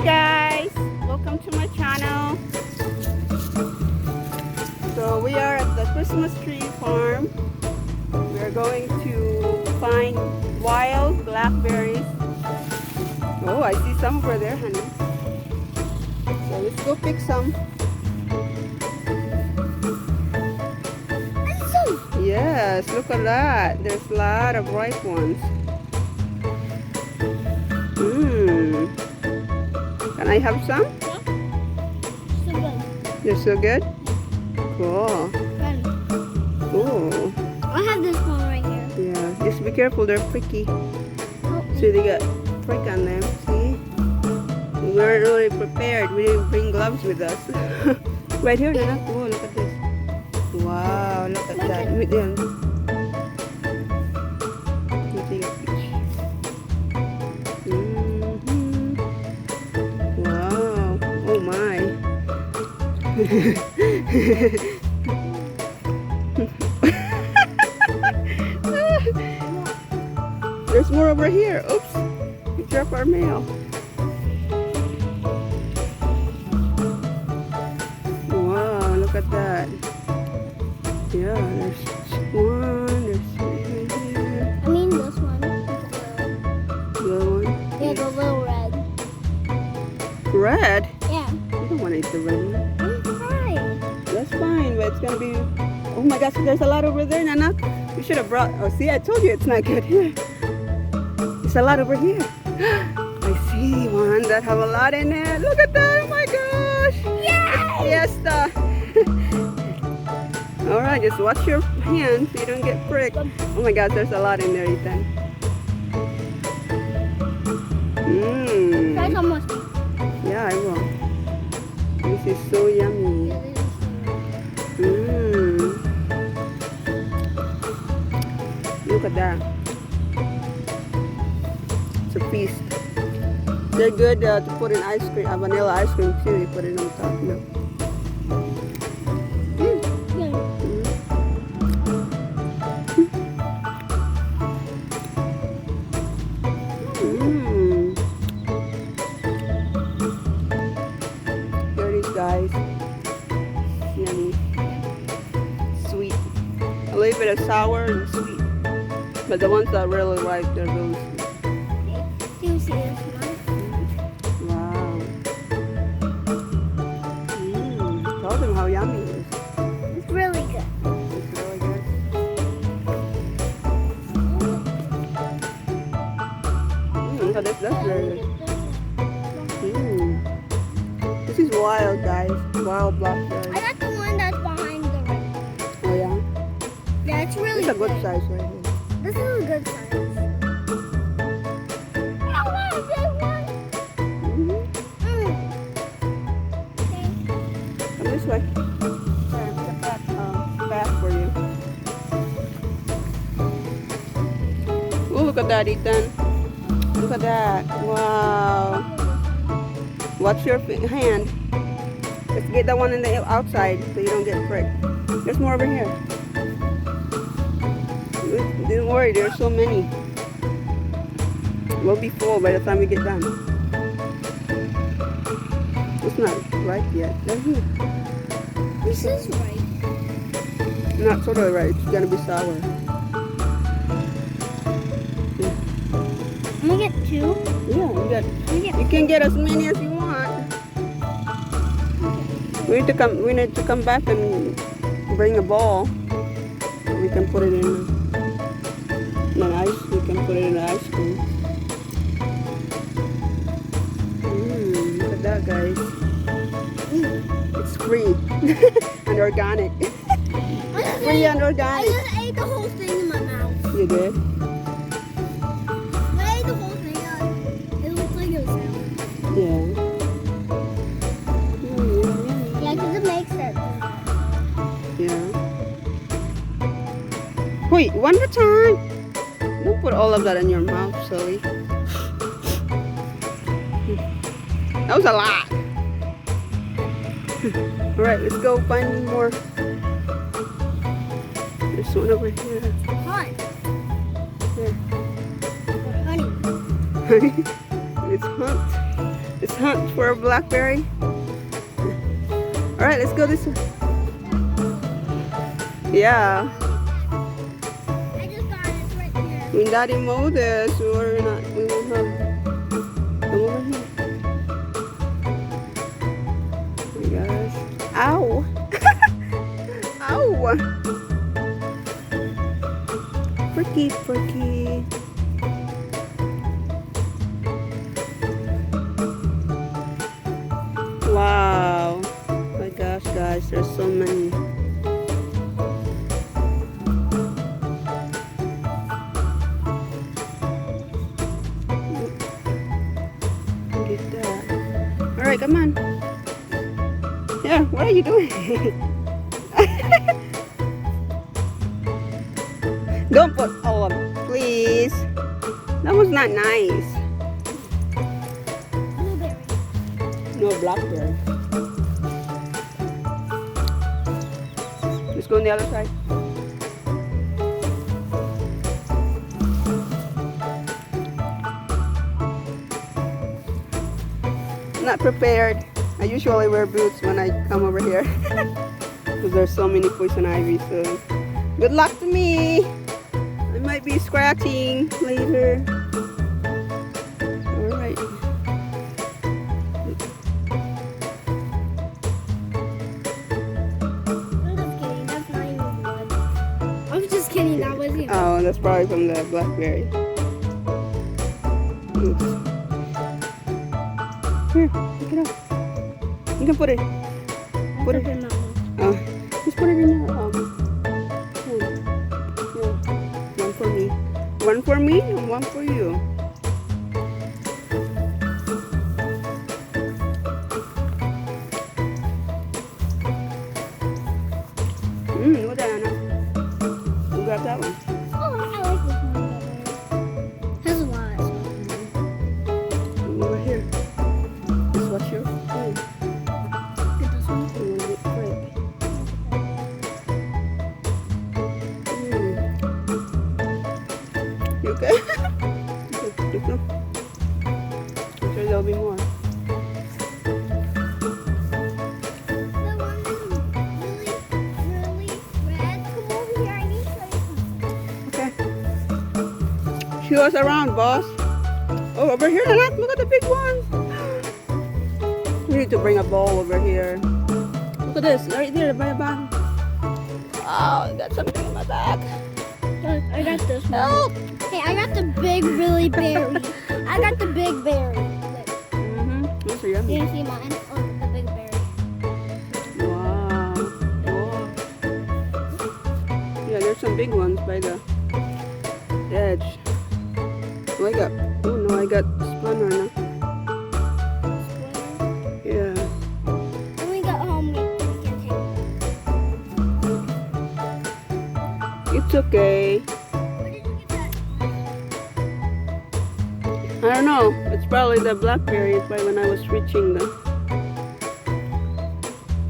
guys, welcome to my channel. So we are at the Christmas tree farm. We are going to find wild blackberries. Oh, I see some over there, honey. So let's go pick some. Yes, look at that. There's a lot of ripe ones. Can I have some? Yeah. So good. They're so good? Cool. Oh. I have this one right here. Yeah, just be careful, they're pricky. Oh. See, they got prick on them. See? We weren't really prepared. We didn't bring gloves with us. Right here, Nana. Oh, look at this. Wow, look at that. Meet them. Let me take a picture. Wow. Oh my. There's more over here. Oops. We dropped our mail. Wow, look at that. Yeah, there's one, there's three here. I mean this one. The other one? Yeah, the little red. Red? Yeah. You don't want to eat the red one. I'm fine. That's fine, but it's gonna be. Oh my gosh, there's a lot over there, Nana. You should have brought. Oh, see, I told you it's not good here. There's a lot over here. I see one that have a lot in it. Look at that! Oh my gosh! Yay! Fiesta! All right, just wash your hands so you don't get pricked. Oh my gosh, there's a lot in there, Ethan. Try some more. Yeah, I will. This is so yummy. Look at that. It's a feast. They're good to put in ice cream, vanilla ice cream too. You put it on top. No. Here it is, guys. Yummy. Sweet. A little bit of sour and sweet. But the ones that are really ripe, they're really sweet. Do you see this one? Wow. Tell them how yummy it is. It's really good. It's really good. Look at this. That's very good. This is wild, guys. Wild blackberry. I got the one that's behind the red. Oh, yeah? Yeah, it's really It's a good. good size right here. This is a good size. I want this one. Okay. Come this way. Sorry, put that back for you. Oh, look at that, Ethan. Look at that. Wow. Watch your hand. Let's get that one in the outside so you don't get pricked. There's more over here. Don't worry, there's so many. We'll be full by the time we get done. It's not ripe yet. They're here. This is right. Not totally ripe. It's gonna be sour. I'm gonna get two. Yeah, you can get as many as you want. We need to come back and bring a ball. We can put it in an ice. We can put it in the ice cream. Look at that, guys. It's free and organic. Free and I organic. just ate the whole thing in my mouth. You did? When I ate the whole thing, it looked like it was sour. Yeah. Yeah, because it makes sense. Yeah. Wait, one more time. Don't put all of that in your mouth, silly. That was a lot. All right, let's go find more. There's one over here. Hot. Here. Honey. Honey, it's hot. Let's hunt for a blackberry. All right, let's go this way. Yeah. I just got it right here. When Daddy mowed this, we won't have. Come over here. Oh my gosh. Ow. Ow. Perky, perky. Wow. Oh my gosh, guys, there's so many. Get that. All right, come on. Yeah, what are you doing? Don't put all of it, please. That was not nice. Blueberry. No blackberry. Let's go on the other side. Not prepared. I usually wear boots when I come over here because there's so many poison ivy. So good luck to me. I might be scratching later. All right. I'm just kidding. That's not even blood. I was just kidding. That wasn't even. Oh, that's probably from the blackberry. Oops. Here, pick it up. You can put it. Put it in that one. Oh, just put it in your here. One for me. One for me and one for you. Look at that, Anna. You grab that one. Oh, I like this one better. Has a lot. Over here. This what's your food. Get this one. You want to get quick. You okay? Okay, no. I'm sure there'll be more. The one that's really red. Come over here. I need to show you something. Okay. Show us around, boss. Oh, over here, Anak. Look at the big ones. We need to bring a bowl over here. Look at this, right there by the bottom. Oh, I got something in my bag. I got this one. Help! Hey, I got the big, really berry. I got the big berry. Look. Those are yummy. You can see mine? Oh, the big berry. Wow. Oh. Yeah, there's some big ones by the edge. Oh, I got Splendor now. Yeah. When we got home, we can take It's okay. Where did you get that? I don't know. It's probably the blackberry. It's by when I was reaching the.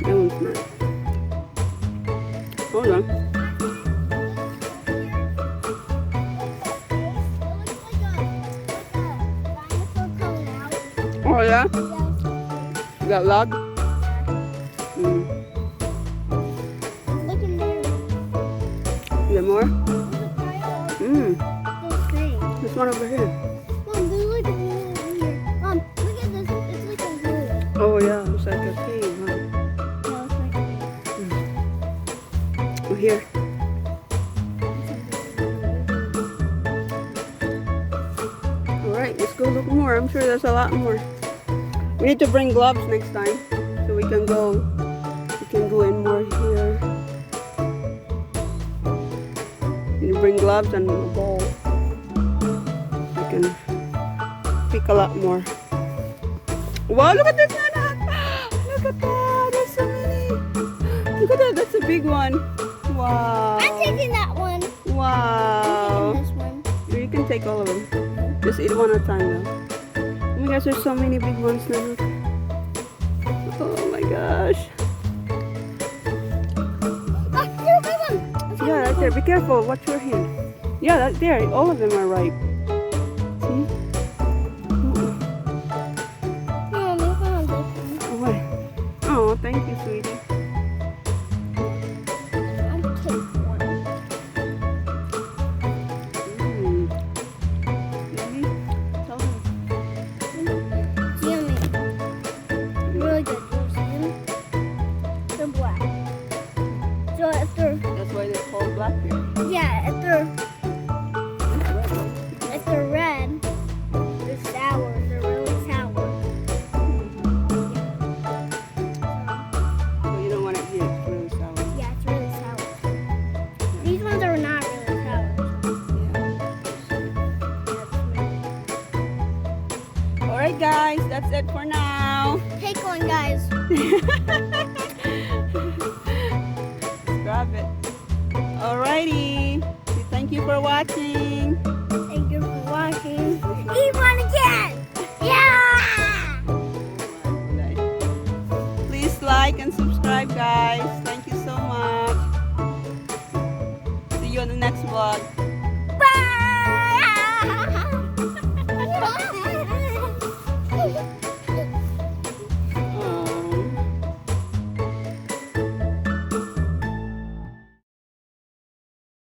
That one's not. Hold on. Oh yeah? You got log? Look in there. You got more? There's a pile of those things. There's one over here. Mom, there's like a hole over here. Mom, look at this. It's like a hole. Oh yeah, it's like a cave, huh? No, it's like a hole. Oh, here. Alright, let's go look more. I'm sure there's a lot more. We need to bring gloves next time so we can go in more here. We need to bring gloves and a bowl. We can pick a lot more. Wow, look at this one! Look at that! There's so many! Look at that, that's a big one. Wow. I'm taking that one. Wow. I'm taking this one. You can take all of them. Just eat one at a time though. Oh my gosh, there's so many big ones now. Oh my gosh. Ah, here's my one. Yeah, right there. Be careful. Watch your hand. Yeah, that there. All of them are ripe. See? No, Thank you, sweetie. I'll take one. Yummy. Tell them. It's yummy. Really good. You see them? They're black. So if they're, That's why they're called Blackberry. yeah, if they're red, they're sour. They're really sour. So you don't want it to get really sour. Yeah, it's really sour. These ones are not really sour. All right, guys, that's it for now. Take one, guys. Grab it. Alrighty. Thank you for watching.